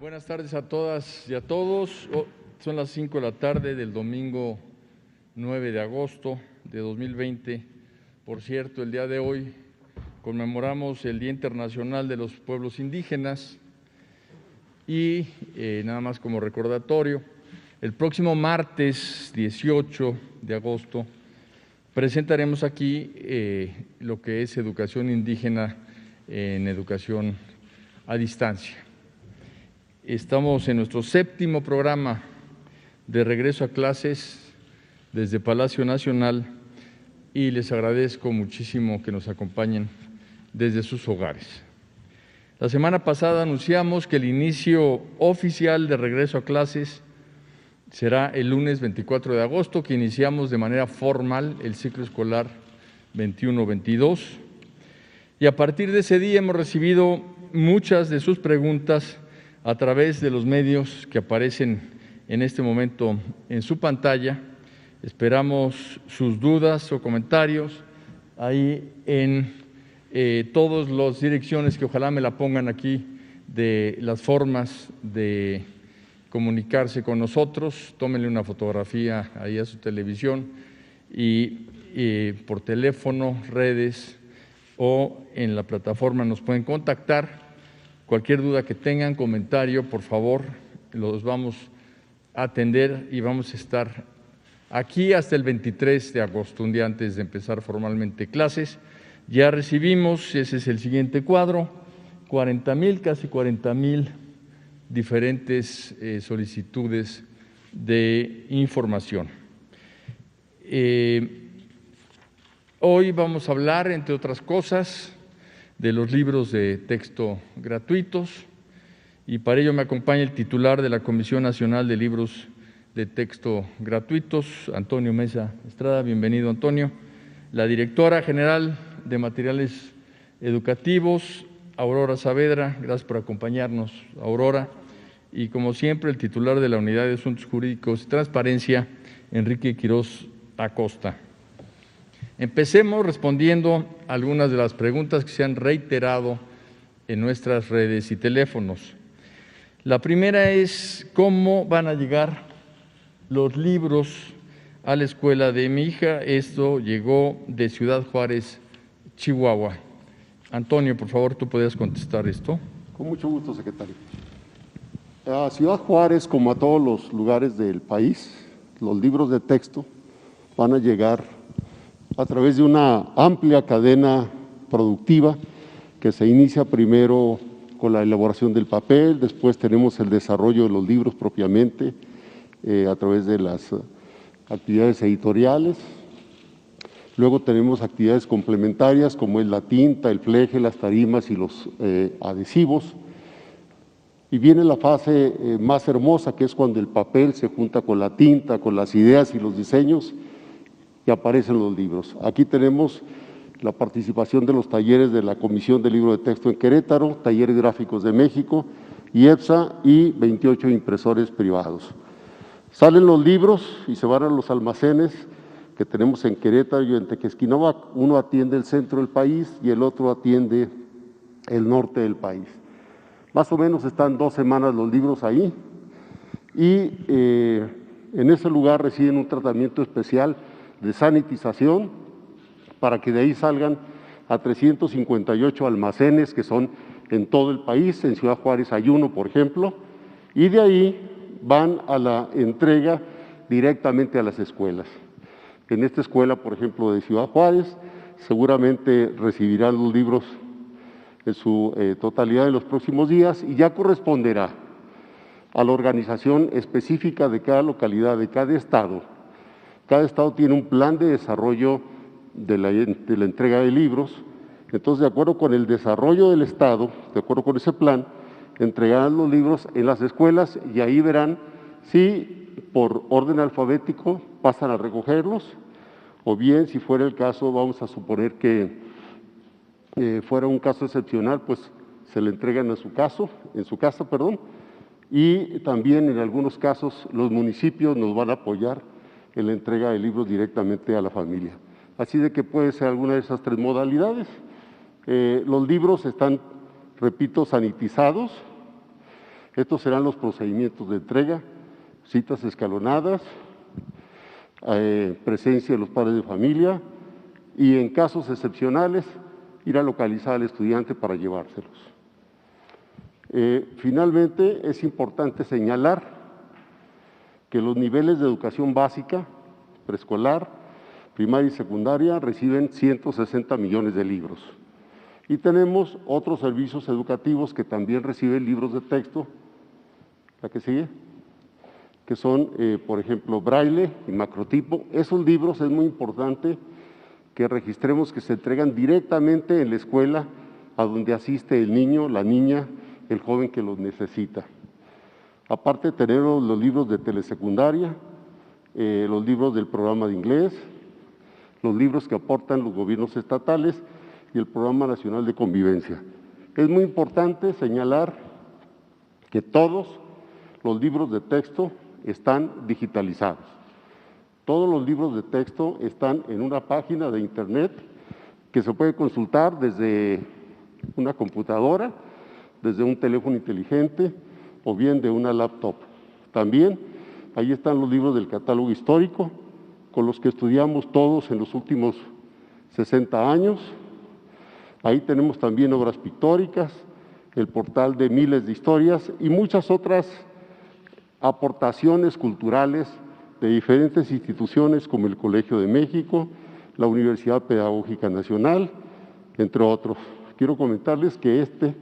Buenas tardes a todas y a todos. Son las 5 de la tarde del domingo 9 de agosto de 2020. Por cierto, el día de hoy conmemoramos el Día Internacional de los Pueblos Indígenas y nada más como recordatorio, el próximo martes 18 de agosto presentaremos aquí lo que es educación indígena en educación a distancia. Estamos en nuestro 7º programa de regreso a clases desde Palacio Nacional y les agradezco muchísimo que nos acompañen desde sus hogares. La semana pasada anunciamos que el inicio oficial de regreso a clases será el lunes 24 de agosto, que iniciamos de manera formal el ciclo escolar 21-22. Y a partir de ese día hemos recibido muchas de sus preguntas a través de los medios que aparecen en este momento en su pantalla. Esperamos sus dudas o comentarios ahí en todas las direcciones que ojalá me la pongan aquí de las formas de comunicarse con nosotros. Tómenle una fotografía ahí a su televisión y por teléfono, redes o en la plataforma nos pueden contactar. Cualquier duda que tengan, comentario, por favor, los vamos a atender y vamos a estar aquí hasta el 23 de agosto, un día antes de empezar formalmente clases. Ya recibimos, ese es el siguiente cuadro, 40,000, casi 40,000 diferentes solicitudes de información. Hoy vamos a hablar, entre otras cosas, de los libros de texto gratuitos y para ello me acompaña el titular de la Comisión Nacional de Libros de Texto Gratuitos, Antonio Mesa Estrada. Bienvenido, Antonio. La directora general de Materiales Educativos, Aurora Saavedra. Gracias por acompañarnos, Aurora. Y como siempre, el titular de la Unidad de Asuntos Jurídicos y Transparencia, Enrique Quirós Acosta. Empecemos respondiendo algunas de las preguntas que se han reiterado en nuestras redes y teléfonos. La primera es, ¿cómo van a llegar los libros a la escuela de mi hija? Esto llegó de Ciudad Juárez, Chihuahua. Antonio, por favor, ¿tú podrías contestar esto? Con mucho gusto, secretario. A Ciudad Juárez, como a todos los lugares del país, los libros de texto van a llegar a través de una amplia cadena productiva que se inicia primero con la elaboración del papel, después tenemos el desarrollo de los libros propiamente a través de las actividades editoriales, luego tenemos actividades complementarias como es la tinta, el fleje, las tarimas y los adhesivos, y viene la fase más hermosa, que es cuando el papel se junta con la tinta, con las ideas y los diseños, y aparecen los libros. Aquí tenemos la participación de los talleres de la Comisión de Libro de Texto en Querétaro, Talleres Gráficos de México, IEPSA y 28 impresores privados. Salen los libros y se van a los almacenes que tenemos en Querétaro y en Tequesquinoac. Uno atiende el centro del país y el otro atiende el norte del país. Más o menos están 2 semanas los libros ahí y en ese lugar reciben un tratamiento especial de sanitización para que de ahí salgan a 358 almacenes que son en todo el país. En Ciudad Juárez hay uno, por ejemplo, y de ahí van a la entrega directamente a las escuelas. En esta escuela, por ejemplo, de Ciudad Juárez, seguramente recibirán los libros en su totalidad en los próximos días y ya corresponderá a la organización específica de cada localidad, de cada estado. Cada estado tiene un plan de desarrollo de la entrega de libros. Entonces, de acuerdo con el desarrollo del estado, de acuerdo con ese plan, entregarán los libros en las escuelas y ahí verán si por orden alfabético pasan a recogerlos o bien, si fuera el caso, vamos a suponer que fuera un caso excepcional, pues se le entregan en su casa, y también en algunos casos los municipios nos van a apoyar en la entrega de libros directamente a la familia. Así de que puede ser alguna de esas 3 modalidades. Los libros están, repito, sanitizados. Estos serán los procedimientos de entrega: citas escalonadas, presencia de los padres de familia y, en casos excepcionales, ir a localizar al estudiante para llevárselos. Finalmente, es importante señalar que los niveles de educación básica, preescolar, primaria y secundaria reciben 160 millones de libros. Y tenemos otros servicios educativos que también reciben libros de texto, la que sigue, que son, por ejemplo, braille y macrotipo. Esos libros es muy importante que registremos que se entregan directamente en la escuela a donde asiste el niño, la niña, el joven que los necesita. Aparte tenemos los libros de telesecundaria, los libros del programa de inglés, los libros que aportan los gobiernos estatales y el Programa Nacional de Convivencia. Es muy importante señalar que todos los libros de texto están digitalizados. Todos los libros de texto están en una página de internet que se puede consultar desde una computadora, desde un teléfono inteligente o bien de una laptop. También ahí están los libros del catálogo histórico, con los que estudiamos todos en los últimos 60 años. Ahí tenemos también obras pictóricas, el portal de miles de historias y muchas otras aportaciones culturales de diferentes instituciones como el Colegio de México, la Universidad Pedagógica Nacional, entre otros. Quiero comentarles que este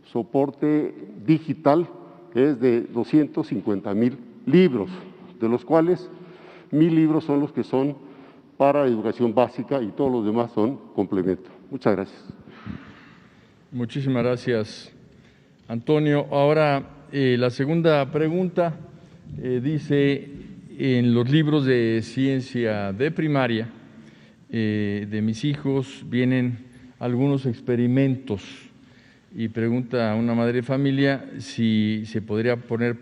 soporte digital es de 250,000 libros, de los cuales 1,000 libros son los que son para educación básica y todos los demás son complemento. Muchas gracias. Muchísimas gracias, Antonio. Ahora, la segunda pregunta dice, en los libros de ciencia de primaria de mis hijos vienen algunos experimentos y pregunta a una madre de familia si se podría poner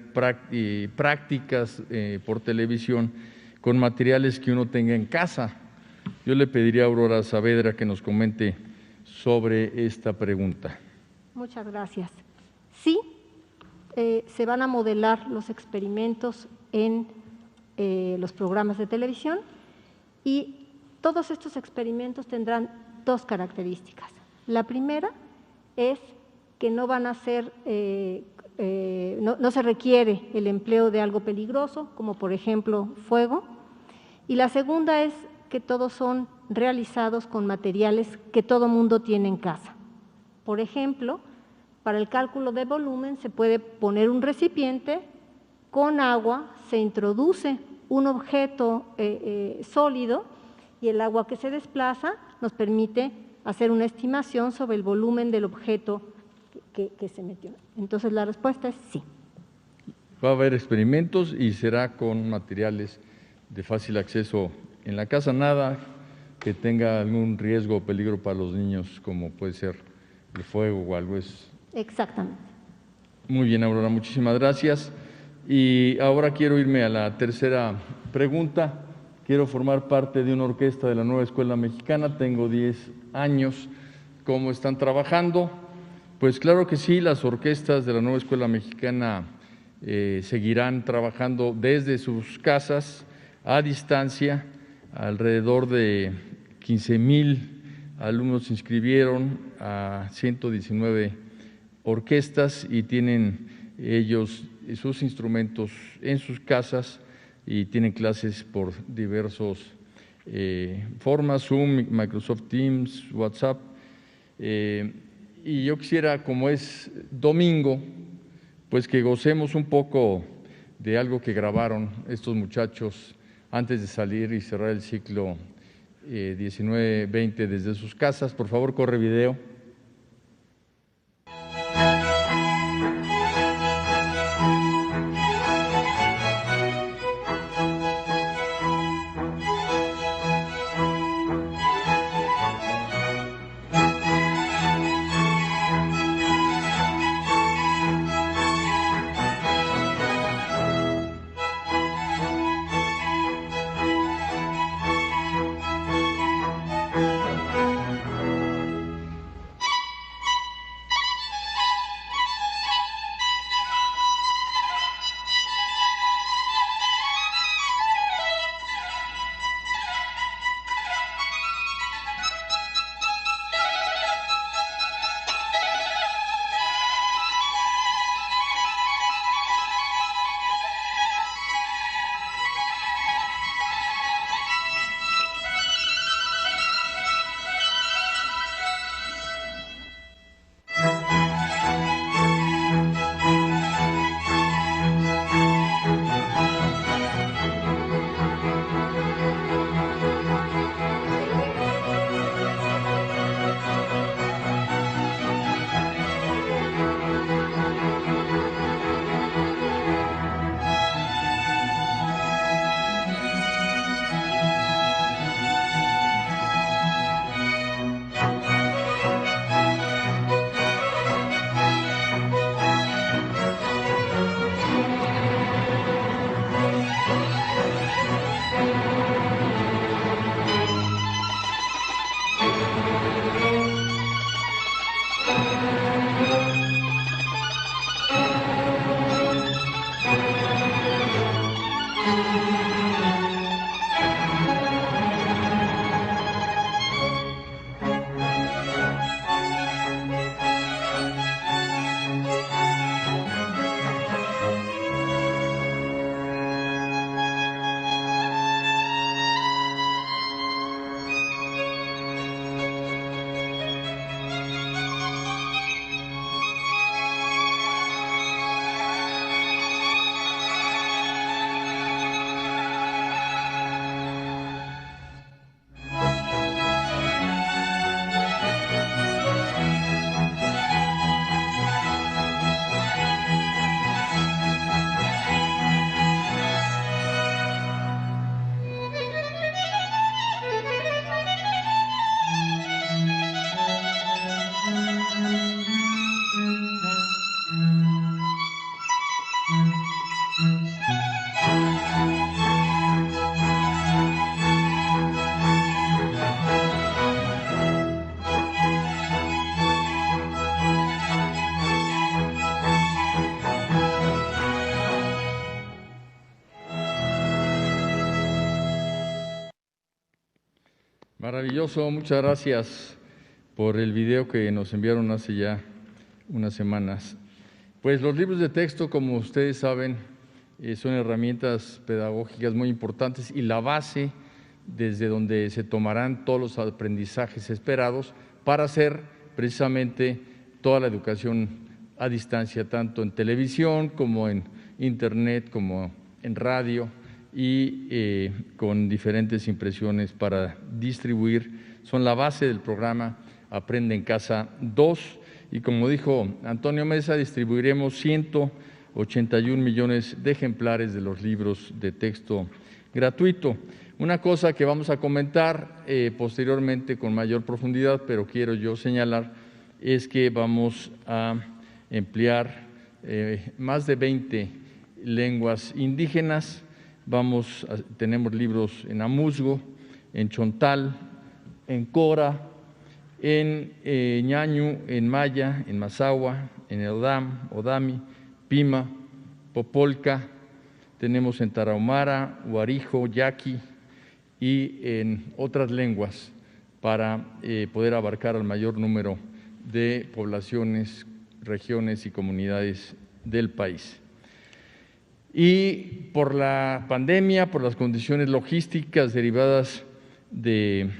prácticas por televisión con materiales que uno tenga en casa. Yo le pediría a Aurora Saavedra que nos comente sobre esta pregunta. Muchas gracias. Sí, se van a modelar los experimentos en los programas de televisión y todos estos experimentos tendrán dos características. La primera es que no van a ser, no se requiere el empleo de algo peligroso, como por ejemplo fuego, y la segunda es que todos son realizados con materiales que todo mundo tiene en casa. Por ejemplo, para el cálculo de volumen se puede poner un recipiente con agua, se introduce un objeto sólido y el agua que se desplaza nos permite hacer una estimación sobre el volumen del objeto que se metió. Entonces la respuesta es sí. Va a haber experimentos y será con materiales de fácil acceso en la casa, nada que tenga algún riesgo o peligro para los niños, como puede ser el fuego o algo. Exactamente. Muy bien, Aurora, muchísimas gracias. Y ahora quiero irme a la tercera pregunta. Quiero formar parte de una orquesta de la Nueva Escuela Mexicana, tengo 10 años. ¿Cómo están trabajando? Pues claro que sí, las orquestas de la Nueva Escuela Mexicana seguirán trabajando desde sus casas, a distancia. Alrededor de 15,000 alumnos se inscribieron a 119 orquestas y tienen ellos sus instrumentos en sus casas y tienen clases por diversas formas, Zoom, Microsoft Teams, WhatsApp. Y yo quisiera, como es domingo, pues que gocemos un poco de algo que grabaron estos muchachos antes de salir y cerrar el ciclo 19-20 desde sus casas. Por favor, corre video. Maravilloso, muchas gracias por el video que nos enviaron hace ya unas semanas. Pues los libros de texto, como ustedes saben, son herramientas pedagógicas muy importantes y la base desde donde se tomarán todos los aprendizajes esperados para hacer precisamente toda la educación a distancia, tanto en televisión como en internet, como en radio y con diferentes impresiones para distribuir. Son la base del programa Aprende en Casa 2 y como dijo Antonio Mesa, distribuiremos 181 millones de ejemplares de los libros de texto gratuito. Una cosa que vamos a comentar posteriormente con mayor profundidad, pero quiero yo señalar, es que vamos a emplear más de 20 lenguas indígenas. Tenemos libros en amuzgo, en chontal, en cora, en ñañu, en maya, en mazahua, en eldam, odami, pima, popolca, tenemos en tarahumara, huarijo, yaqui y en otras lenguas para poder abarcar al mayor número de poblaciones, regiones y comunidades del país. Y por la pandemia, por las condiciones logísticas derivadas de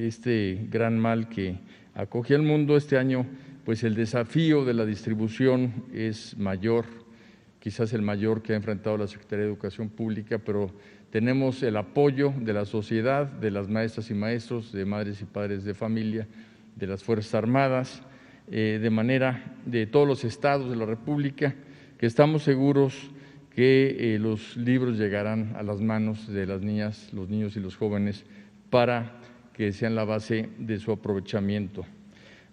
este gran mal que acoge al mundo, este año pues el desafío de la distribución es mayor, quizás el mayor que ha enfrentado la Secretaría de Educación Pública, pero tenemos el apoyo de la sociedad, de las maestras y maestros, de madres y padres de familia, de las Fuerzas Armadas, de manera de todos los estados de la República, que estamos seguros que los libros llegarán a las manos de las niñas, los niños y los jóvenes para que sean la base de su aprovechamiento.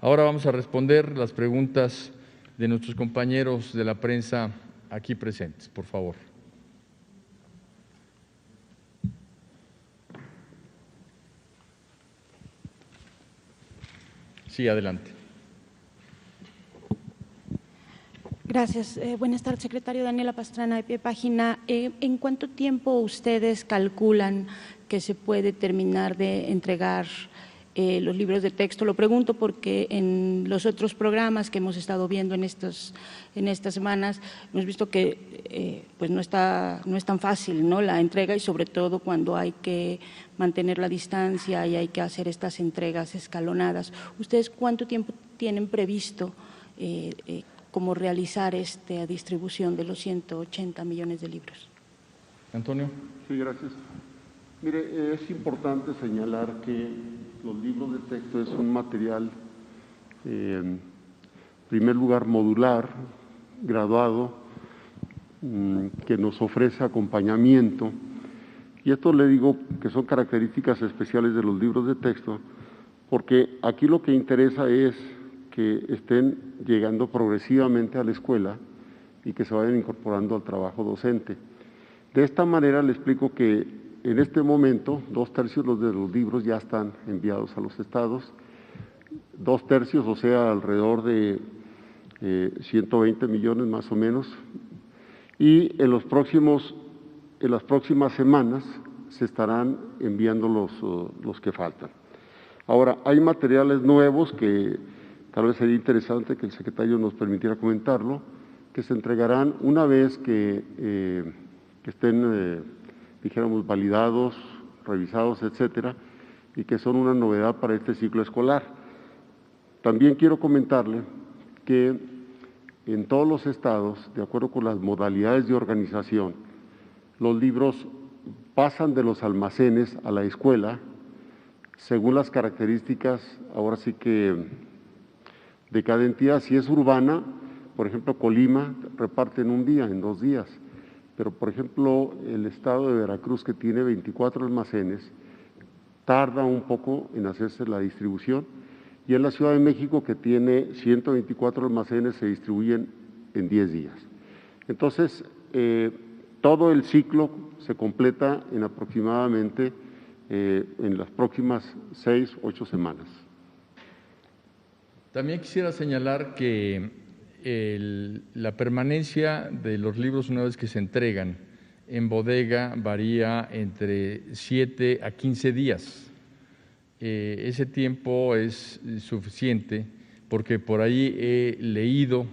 Ahora vamos a responder las preguntas de nuestros compañeros de la prensa aquí presentes, por favor. Sí, adelante. Gracias. Buenas tardes, secretario. Daniela Pastrana, de Pie Página. ¿En cuánto tiempo ustedes calculan que se puede terminar de entregar los libros de texto? Lo pregunto porque en los otros programas que hemos estado viendo en estas semanas hemos visto que pues no es tan fácil, ¿no?, la entrega, y sobre todo cuando hay que mantener la distancia y hay que hacer estas entregas escalonadas. ¿Ustedes cuánto tiempo tienen previsto cómo realizar esta distribución de los 180 millones de libros? Antonio. Sí, gracias. Mire, es importante señalar que los libros de texto es un material, en primer lugar, modular, graduado, que nos ofrece acompañamiento. Y esto le digo que son características especiales de los libros de texto, porque aquí lo que interesa es que estén llegando progresivamente a la escuela y que se vayan incorporando al trabajo docente. De esta manera le explico que en este momento 2/3 de los libros ya están enviados a los estados, 2/3, o sea, alrededor de 120 millones más o menos, y en las próximas semanas se estarán enviando los que faltan. Ahora, hay materiales nuevos que tal vez sería interesante que el secretario nos permitiera comentarlo, que se entregarán una vez que estén, dijéramos, validados, revisados, etcétera, y que son una novedad para este ciclo escolar. También quiero comentarle que en todos los estados, de acuerdo con las modalidades de organización, los libros pasan de los almacenes a la escuela según las características, ahora sí que de cada entidad. Si es urbana, por ejemplo, Colima reparte en un día, en 2 días, pero por ejemplo el estado de Veracruz, que tiene 24 almacenes, tarda un poco en hacerse la distribución, y en la Ciudad de México, que tiene 124 almacenes, se distribuyen en 10 días. Entonces, todo el ciclo se completa en aproximadamente en las próximas 6-8 semanas. También quisiera señalar que la permanencia de los libros una vez que se entregan en bodega varía entre 7 a 15 días. Ese tiempo es suficiente porque por ahí he leído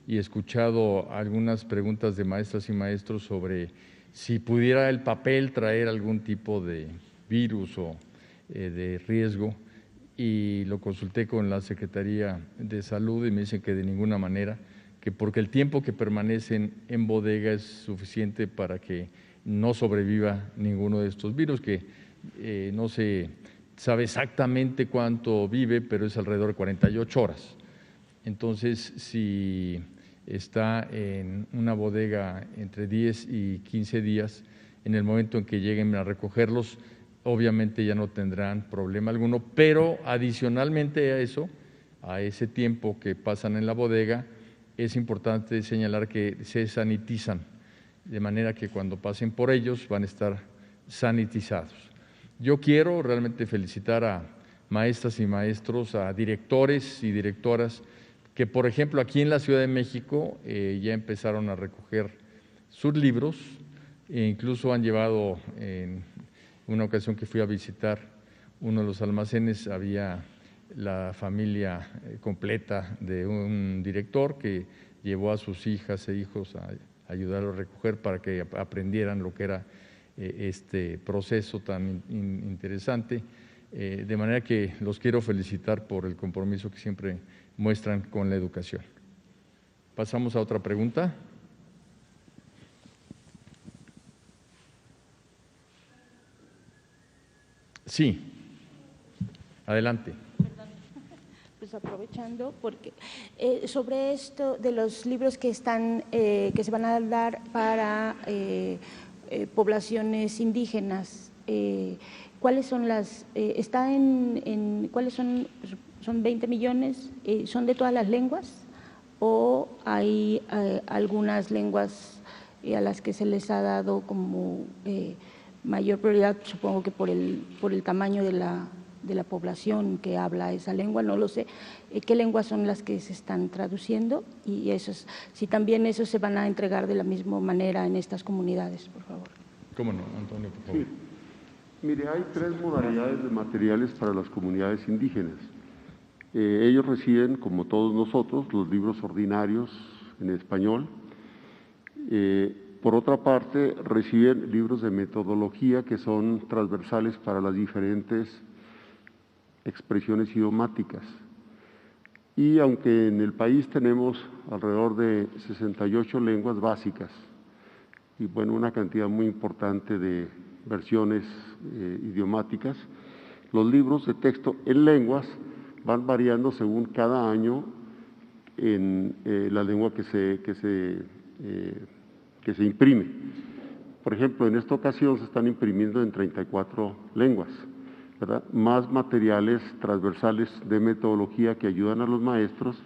y escuchado algunas preguntas de maestras y maestros sobre si pudiera el papel traer algún tipo de virus o de riesgo, y lo consulté con la Secretaría de Salud y me dicen que de ninguna manera, que porque el tiempo que permanecen en bodega es suficiente para que no sobreviva ninguno de estos virus, que no se sabe exactamente cuánto vive, pero es alrededor de 48 horas. Entonces, si está en una bodega entre 10 y 15 días, en el momento en que lleguen a recogerlos, obviamente ya no tendrán problema alguno, pero adicionalmente a eso, a ese tiempo que pasan en la bodega, es importante señalar que se sanitizan, de manera que cuando pasen por ellos van a estar sanitizados. Yo quiero realmente felicitar a maestras y maestros, a directores y directoras que, por ejemplo, aquí en la Ciudad de México ya empezaron a recoger sus libros e incluso han llevado, en una ocasión que fui a visitar uno de los almacenes, había la familia completa de un director que llevó a sus hijas e hijos a ayudarlo a recoger para que aprendieran lo que era este proceso tan interesante, de manera que los quiero felicitar por el compromiso que siempre muestran con la educación. Pasamos a otra pregunta. Sí, adelante. Pues aprovechando, porque sobre esto de los libros que se van a dar para poblaciones indígenas, ¿cuáles son cuáles son 20 millones? ¿Son de todas las lenguas o hay algunas lenguas a las que se les ha dado como mayor prioridad, supongo que por el tamaño de la población que habla esa lengua? No lo sé. ¿Qué lenguas son las que se están traduciendo? Y si también esos se van a entregar de la misma manera en estas comunidades, por favor. ¿Cómo no, Antonio, por favor? Sí. Mire, hay 3 modalidades de materiales para las comunidades indígenas. Ellos reciben, como todos nosotros, los libros ordinarios en español. Por otra parte, reciben libros de metodología que son transversales para las diferentes expresiones idiomáticas. Y aunque en el país tenemos alrededor de 68 lenguas básicas y bueno, una cantidad muy importante de versiones idiomáticas, los libros de texto en lenguas van variando según cada año en la lengua que se imprime. Por ejemplo, en esta ocasión se están imprimiendo en 34 lenguas, ¿verdad? Más materiales transversales de metodología que ayudan a los maestros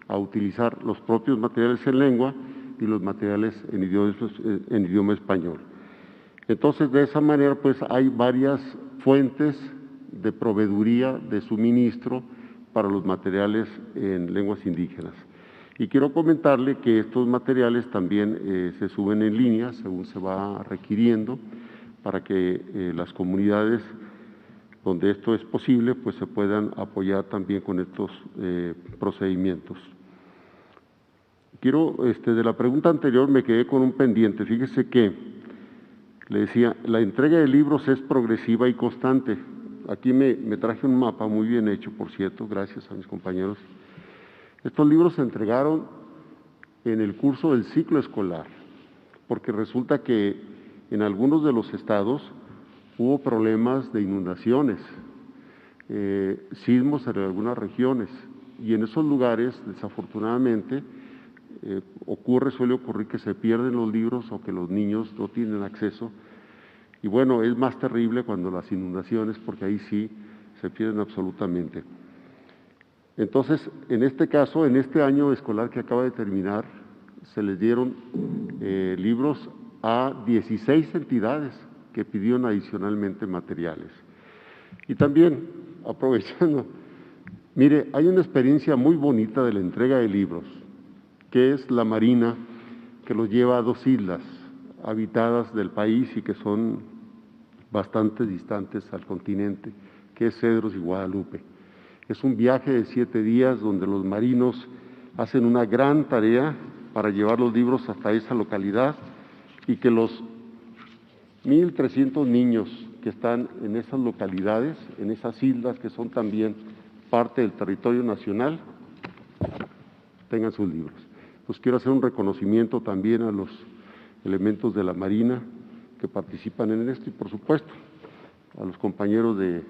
a utilizar los propios materiales en lengua y los materiales en idioma español. Entonces, de esa manera, pues hay varias fuentes de proveeduría, de suministro para los materiales en lenguas indígenas. Y quiero comentarle que estos materiales también se suben en línea según se va requiriendo para que las comunidades donde esto es posible, pues se puedan apoyar también con estos procedimientos. Quiero, de la pregunta anterior me quedé con un pendiente. Fíjese que le decía, la entrega de libros es progresiva y constante. Aquí me traje un mapa muy bien hecho, por cierto, gracias a mis compañeros. Estos libros se entregaron en el curso del ciclo escolar, porque resulta que en algunos de los estados hubo problemas de inundaciones, sismos en algunas regiones, y en esos lugares, desafortunadamente, suele ocurrir que se pierden los libros o que los niños no tienen acceso. Y bueno, es más terrible cuando las inundaciones, porque ahí sí se pierden absolutamente. Entonces, en este caso, en este año escolar que acaba de terminar, se les dieron libros a 16 entidades que pidieron adicionalmente materiales. Y también, aprovechando, mire, hay una experiencia muy bonita de la entrega de libros, que es la Marina, que los lleva a 2 islas, habitadas del país y que son bastante distantes al continente, que es Cedros y Guadalupe. Es un viaje de 7 días donde los marinos hacen una gran tarea para llevar los libros hasta esa localidad y que los 1.300 niños que están en esas localidades, en esas islas que son también parte del territorio nacional, tengan sus libros. Pues quiero hacer un reconocimiento también a los elementos de la Marina que participan en esto y, por supuesto, a los compañeros de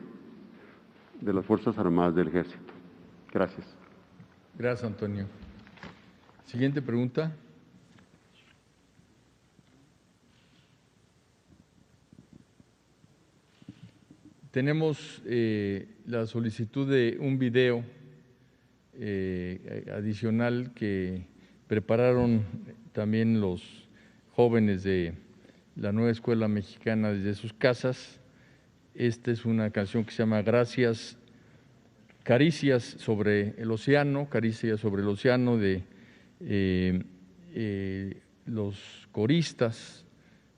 las Fuerzas Armadas del Ejército. Gracias. Gracias, Antonio. Siguiente pregunta. Tenemos la solicitud de un video adicional que prepararon también los jóvenes de la Nueva Escuela Mexicana desde sus casas. Esta es una canción que se llama Gracias, Caricias sobre el Océano, de los coristas,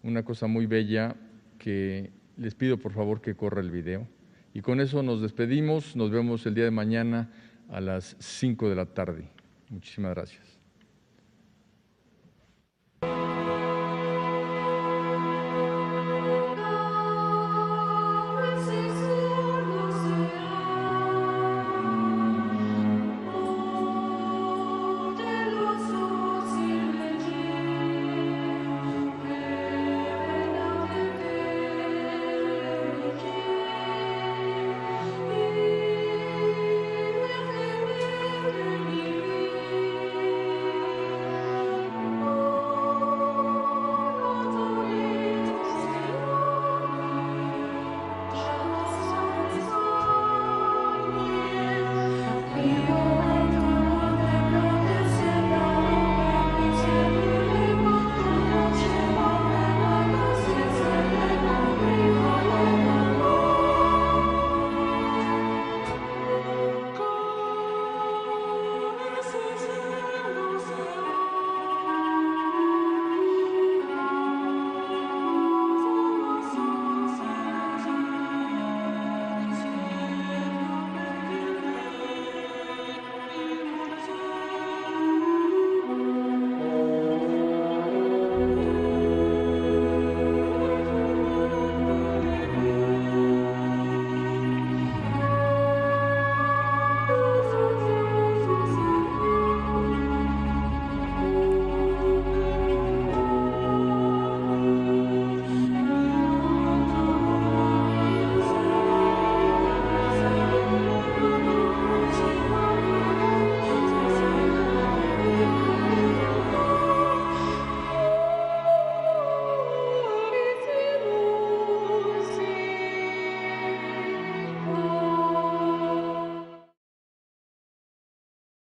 una cosa muy bella que les pido por favor que corra el video. Y con eso nos despedimos, nos vemos el día de mañana a las 5 de la tarde. Muchísimas gracias.